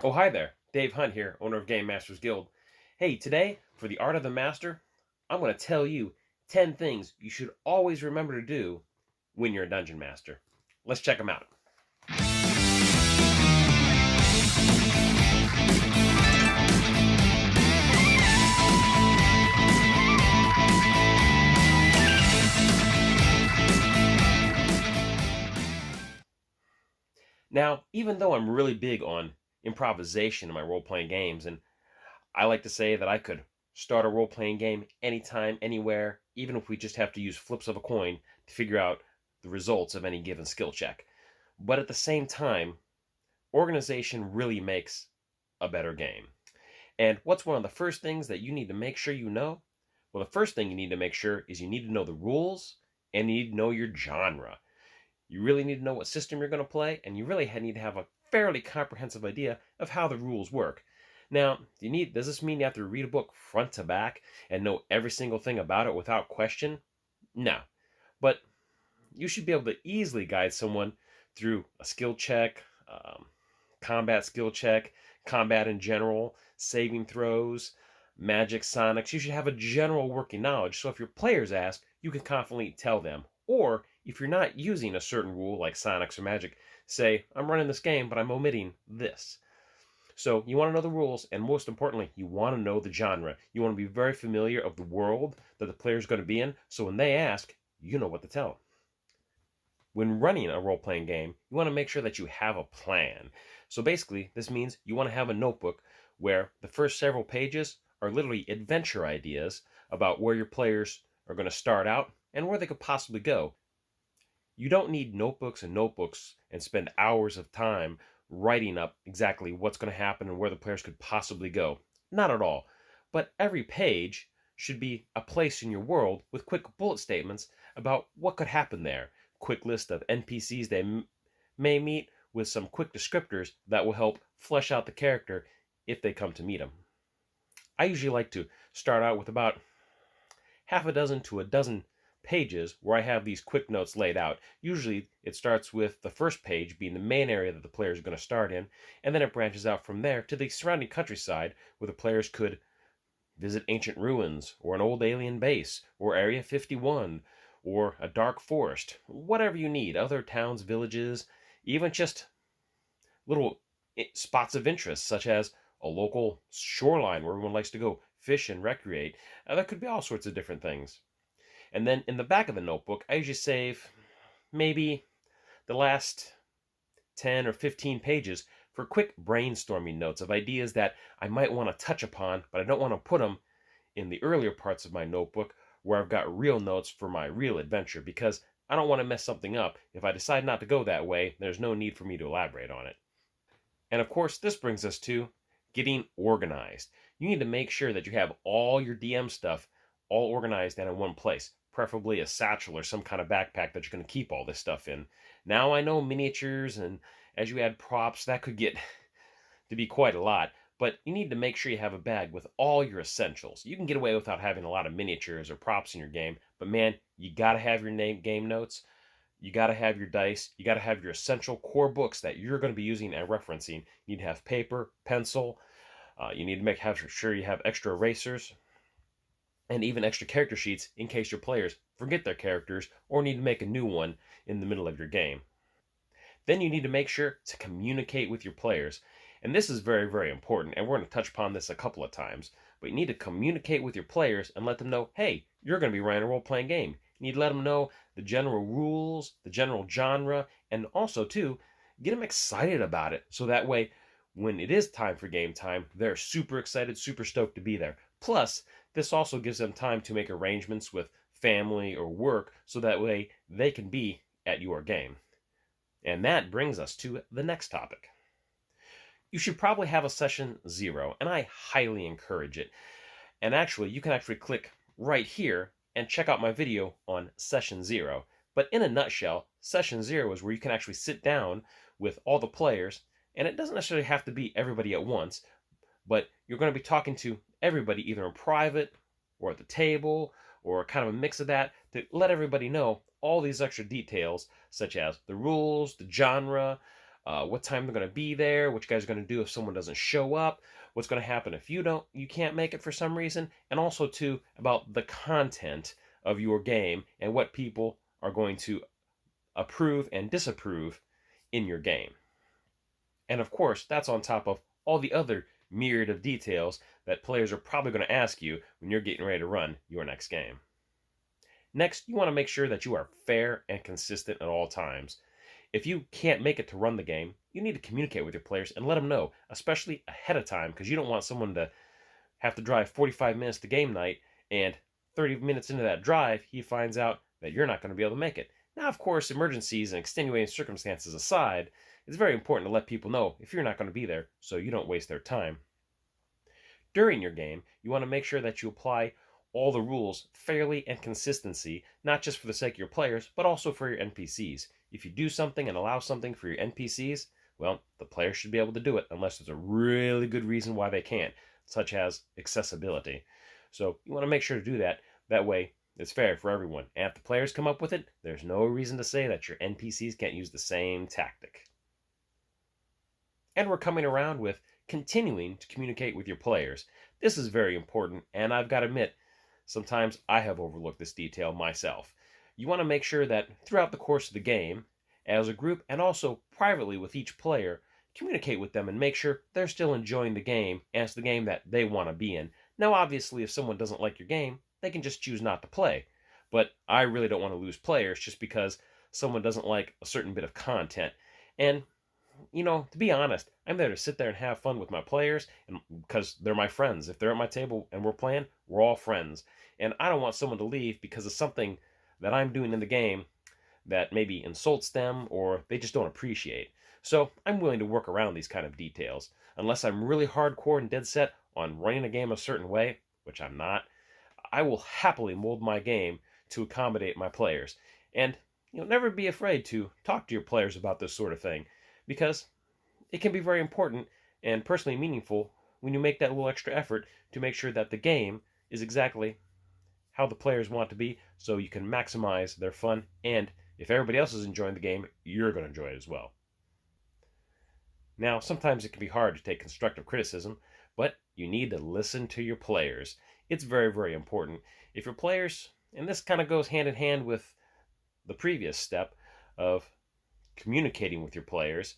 Oh, hi there. Dave Hunt here, owner of GameMasters Guild. Hey, today, for the Art of the Master, I'm going to tell you 10 things you should always remember to do when you're a Dungeon Master. Let's check them out. Now, even though I'm really big on improvisation in my role-playing games, and I like to say that I could start a role-playing game anytime, anywhere, even if we just have to use flips of a coin to figure out the results of any given skill check. But at the same time, organization really makes a better game. And what's one of the first things that you need to make sure you know? Well, the first thing you need to make sure is you need to know the rules and you need to know your genre. You really need to know what system you're going to play, and you really need to have a fairly comprehensive idea of how the rules work. Now, does this mean you have to read a book front to back and know every single thing about it without question? No. But you should be able to easily guide someone through a skill check, combat skill check, combat in general, saving throws, magic sonics. You should have a general working knowledge, so if your players ask, you can confidently tell them. Or if you're not using a certain rule like sonics or magic, say, I'm running this game, but I'm omitting this. So you want to know the rules, and most importantly, you want to know the genre. You want to be very familiar of the world that the player is going to be in, so when they ask, you know what to tell them. When running a role-playing game, you want to make sure that you have a plan. So basically, this means you want to have a notebook where the first several pages are literally adventure ideas about where your players are going to start out and where they could possibly go. You don't need notebooks and notebooks and spend hours of time writing up exactly what's going to happen and where the players could possibly go. Not at all. But every page should be a place in your world with quick bullet statements about what could happen there. Quick list of NPCs they may meet with some quick descriptors that will help flesh out the character if they come to meet them. I usually like to start out with about half a dozen to a dozen pages where I have these quick notes laid out. Usually it starts with the first page being the main area that the players are going to start in, and then it branches out from there to the surrounding countryside where the players could visit ancient ruins or an old alien base or Area 51 or a dark forest, whatever you need, other towns, villages, even just little spots of interest such as a local shoreline where everyone likes to go fish and recreate. There could be all sorts of different things. And then in the back of the notebook, I usually save maybe the last 10 or 15 pages for quick brainstorming notes of ideas that I might want to touch upon, but I don't want to put them in the earlier parts of my notebook where I've got real notes for my real adventure, because I don't want to mess something up. If I decide not to go that way, there's no need for me to elaborate on it. And of course, this brings us to getting organized. You need to make sure that you have all your DM stuff all organized and in one place, preferably a satchel or some kind of backpack that you're going to keep all this stuff in. Now I know miniatures, and as you add props, that could get to be quite a lot, but you need to make sure you have a bag with all your essentials. You can get away without having a lot of miniatures or props in your game, but man, you got to have your game notes, you got to have your dice, you got to have your essential core books that you're going to be using and referencing. You need to have paper, pencil, you need to have sure you have extra erasers, and even extra character sheets in case your players forget their characters or need to make a new one in the middle of your game. Then you need to make sure to communicate with your players. And this is very, very important, and we're going to touch upon this a couple of times. But you need to communicate with your players and let them know, hey, you're going to be running a role-playing game. You need to let them know the general rules, the general genre, and also, too, get them excited about it. So that way, when it is time for game time, they're super excited, super stoked to be there. Plus, this also gives them time to make arrangements with family or work so that way they can be at your game. And that brings us to the next topic. You should probably have a session 0, and I highly encourage it. And actually, you can actually click right here and check out my video on session 0. But in a nutshell, session 0 is where you can actually sit down with all the players, and it doesn't necessarily have to be everybody at once, but you're going to be talking to everybody either in private or at the table or kind of a mix of that to let everybody know all these extra details such as the rules, the genre, what time they're going to be there, what you guys are going to do if someone doesn't show up, what's going to happen if you can't make it for some reason, and also too about the content of your game and what people are going to approve and disapprove in your game. And of course, that's on top of all the other myriad of details that players are probably going to ask you when you're getting ready to run your next game. Next, you want to make sure that you are fair and consistent at all times. If you can't make it to run the game, you need to communicate with your players and let them know, especially ahead of time, because you don't want someone to have to drive 45 minutes to game night, and 30 minutes into that drive, he finds out that you're not going to be able to make it. Now, of course, emergencies and extenuating circumstances aside, it's very important to let people know if you're not going to be there so you don't waste their time. During your game, you want to make sure that you apply all the rules fairly and consistency, not just for the sake of your players, but also for your NPCs. If you do something and allow something for your NPCs, well, the players should be able to do it unless there's a really good reason why they can't, such as accessibility. So you want to make sure to do that. That way, it's fair for everyone. And if the players come up with it, there's no reason to say that your NPCs can't use the same tactic. And we're coming around with continuing to communicate with your players. This is very important, and I've got to admit, sometimes I have overlooked this detail myself. You want to make sure that throughout the course of the game, as a group and also privately with each player, communicate with them and make sure they're still enjoying the game and it's the game that they want to be in. Now, obviously, if someone doesn't like your game, they can just choose not to play. But I really don't want to lose players just because someone doesn't like a certain bit of content. And to be honest, I'm there to sit there and have fun with my players, and because they're my friends. If they're at my table and we're playing, we're all friends. And I don't want someone to leave because of something that I'm doing in the game that maybe insults them or they just don't appreciate. So I'm willing to work around these kind of details. Unless I'm really hardcore and dead set on running a game a certain way, which I'm not, I will happily mold my game to accommodate my players. And never be afraid to talk to your players about this sort of thing, because it can be very important and personally meaningful when you make that little extra effort to make sure that the game is exactly how the players want to be, so you can maximize their fun, and if everybody else is enjoying the game, you're going to enjoy it as well. Now, sometimes it can be hard to take constructive criticism, but you need to listen to your players. It's very, very important. If your players, and this kind of goes hand in hand with the previous step of communicating with your players,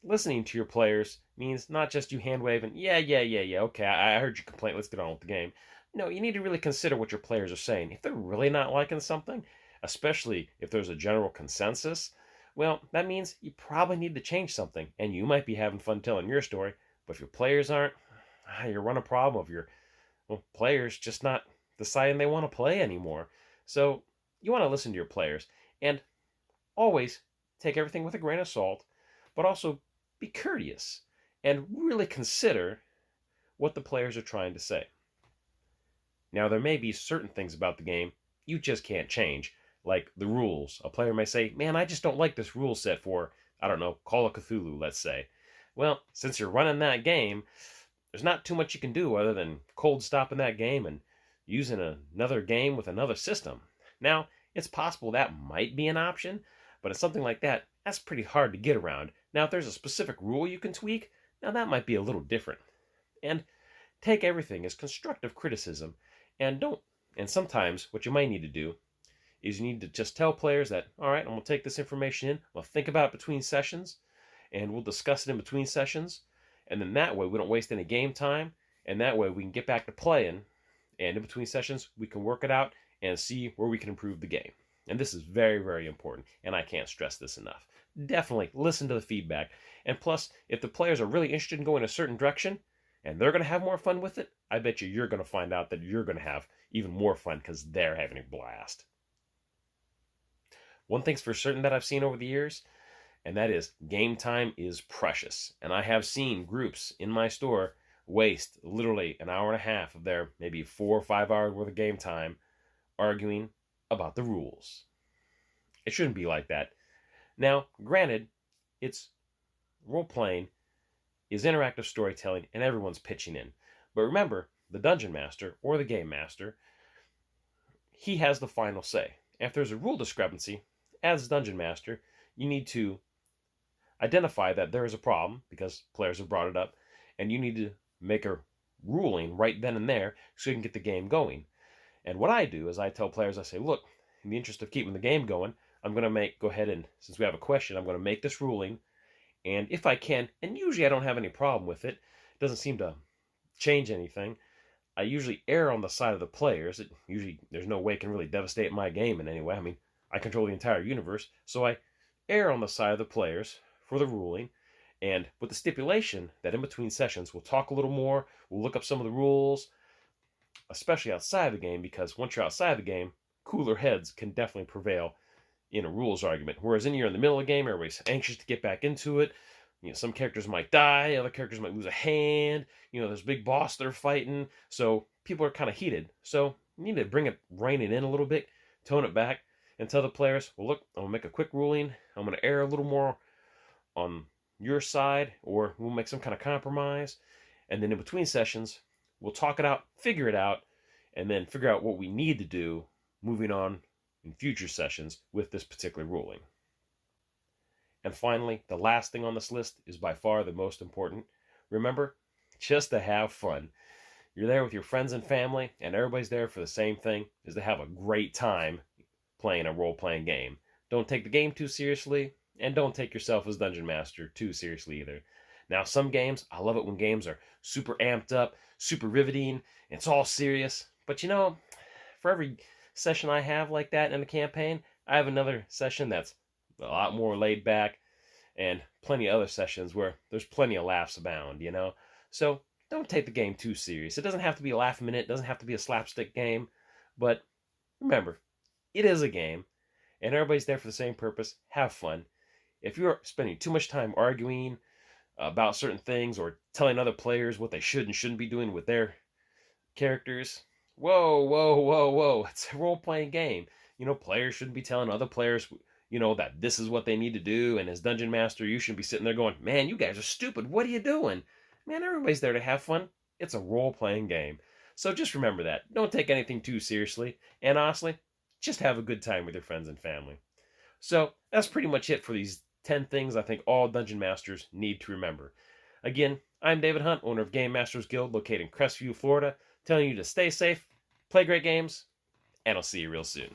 listening to your players means not just you hand waving, yeah, okay, I heard your complaint, let's get on with the game. No, you need to really consider what your players are saying. If they're really not liking something, especially if there's a general consensus, well, that means you probably need to change something, and you might be having fun telling your story, but if your players aren't, you run a problem of your players just not deciding they want to play anymore. So you want to listen to your players, and always take everything with a grain of salt, but also be courteous and really consider what the players are trying to say. Now, there may be certain things about the game you just can't change, like the rules. A player may say, man, I just don't like this rule set for, I don't know, Call of Cthulhu, let's say. Well, since you're running that game, there's not too much you can do other than cold stopping that game and using another game with another system. Now, it's possible that might be an option, but it's something like that, that's pretty hard to get around. Now, if there's a specific rule you can tweak, now that might be a little different. And take everything as constructive criticism, and sometimes what you might need to do is you need to just tell players that, all right, I'm going to take this information in, we'll think about it between sessions, and we'll discuss it in between sessions, and then that way we don't waste any game time, and that way we can get back to playing, and in between sessions we can work it out and see where we can improve the game. And this is very, very important, and I can't stress this enough. Definitely listen to the feedback, and plus, if the players are really interested in going a certain direction, and they're going to have more fun with it, I bet you're going to find out that you're going to have even more fun because they're having a blast. One thing's for certain that I've seen over the years, and that is game time is precious. And I have seen groups in my store waste literally an hour and a half of their maybe 4 or 5 hours worth of game time arguing about the rules. It shouldn't be like that. Now, granted, it's role-playing is interactive storytelling and everyone's pitching in. But remember, the Dungeon Master or the Game Master, he has the final say. If there's a rule discrepancy, as Dungeon Master, you need to identify that there is a problem because players have brought it up, and you need to make a ruling right then and there so you can get the game going. And what I do is I tell players, I say, look, in the interest of keeping the game going, I'm going to go ahead and, since we have a question, I'm going to make this ruling. And if I can, and usually I don't have any problem with it, it doesn't seem to change anything, I usually err on the side of the players. There's no way it can really devastate my game in any way. I mean, I control the entire universe, so I err on the side of the players for the ruling, and with the stipulation that in between sessions we'll talk a little more, we'll look up some of the rules, especially outside the game, because once you're outside the game, cooler heads can definitely prevail in a rules argument. Whereas in the middle of the game, everybody's anxious to get back into it. Some characters might die, other characters might lose a hand. There's a big boss they're fighting, so people are kind of heated. So you need to rein it in a little bit, tone it back, and tell the players, well, look, I'm going to make a quick ruling. I'm going to err a little more on your side, or we'll make some kind of compromise. And then in between sessions, we'll talk it out, figure it out, and then figure out what we need to do moving on in future sessions with this particular ruling. And finally, the last thing on this list is by far the most important. Remember, just to have fun. You're there with your friends and family, and everybody's there for the same thing, is to have a great time playing a role-playing game. Don't take the game too seriously, and don't take yourself as Dungeon Master too seriously either. Now, some games, I love it when games are super amped up, super riveting, and it's all serious. But for every session I have like that in a campaign, I have another session that's a lot more laid back, and plenty of other sessions where there's plenty of laughs abound, So don't take the game too serious. It doesn't have to be a laugh a minute, it doesn't have to be a slapstick game, but remember, it is a game, and everybody's there for the same purpose. Have fun. If you're spending too much time arguing about certain things or telling other players what they should and shouldn't be doing with their characters, whoa, it's a role-playing game. Players shouldn't be telling other players that this is what they need to do, and as Dungeon Master, you shouldn't be sitting there going, man, you guys are stupid, what are you doing? Man, everybody's there to have fun. It's a role-playing game. So just remember that. Don't take anything too seriously, and honestly, just have a good time with your friends and family. So that's pretty much it for these 10 things I think all Dungeon Masters need to remember. Again, I'm David Hunt, owner of GameMasters Guild, located in Crestview, Florida, telling you to stay safe, play great games, and I'll see you real soon.